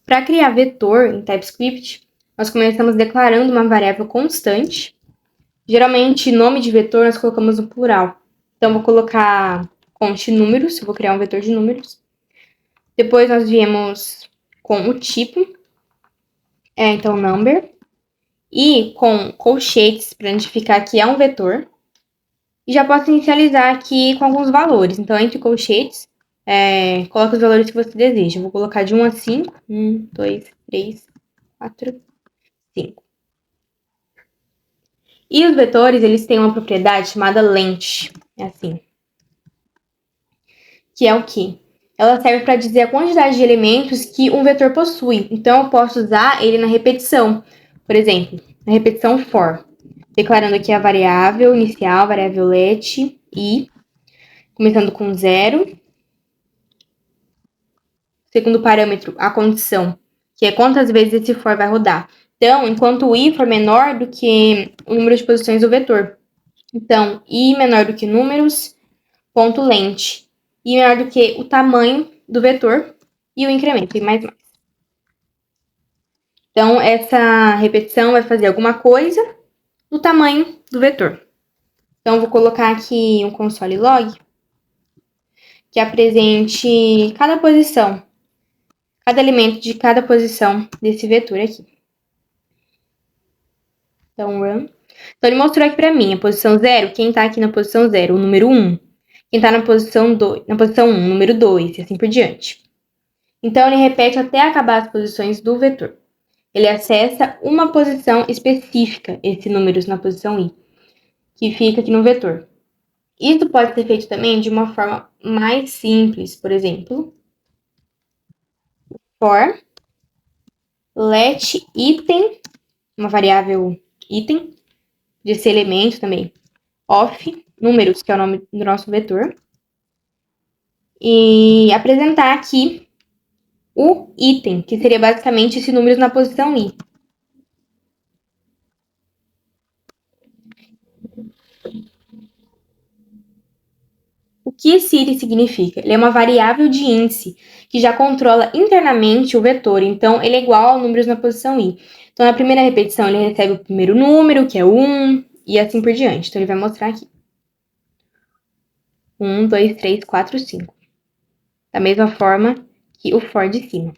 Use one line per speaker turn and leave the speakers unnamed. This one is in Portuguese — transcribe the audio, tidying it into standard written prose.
Para criar vetor em TypeScript, nós começamos declarando uma variável constante. Geralmente, nome de vetor nós colocamos no plural. Então, vou colocar const números, eu vou criar um vetor de números. Depois, nós viemos com o tipo, então number, e com colchetes para identificar que é um vetor. E já posso inicializar aqui com alguns valores. Então, entre colchetes, coloca os valores que você deseja. Eu vou colocar de 1 a 5. 1, 2, 3, 4, 5. E os vetores, eles têm uma propriedade chamada length. É assim. Que é o quê? Ela serve para dizer a quantidade de elementos que um vetor possui. Então, eu posso usar ele na repetição. Por exemplo, na repetição for. Declarando aqui a variável inicial, variável let, i, começando com 0. Segundo parâmetro, a condição, que é quantas vezes esse for vai rodar. Então, enquanto o i for menor do que o número de posições do vetor. Então, i menor do que números, ponto length. I menor do que o tamanho do vetor e o incremento, e mais. Então, essa repetição vai fazer alguma coisa no tamanho do vetor. Então, vou colocar aqui um console log que apresente cada posição, cada elemento de cada posição desse vetor aqui. Então, run. Então, ele mostrou aqui para mim a posição 0, quem está aqui na posição 0, o número 1. Quem está na posição 1, o número 2, e assim por diante. Então, ele repete até acabar as posições do vetor. Ele acessa uma posição específica, esses números na posição i, que fica aqui no vetor. Isso pode ser feito também de uma forma mais simples, por exemplo, for let item, uma variável item, desse elemento também, of números, que é o nome do nosso vetor, e apresentar aqui o item, que seria basicamente esse número na posição i. O que esse item significa? Ele é uma variável de índice que já controla internamente o vetor, então ele é igual ao números na posição i. Então, na primeira repetição, ele recebe o primeiro número, que é o 1, e assim por diante. Então, ele vai mostrar aqui. 1, 2, 3, 4, 5. Da mesma forma que o for de cima.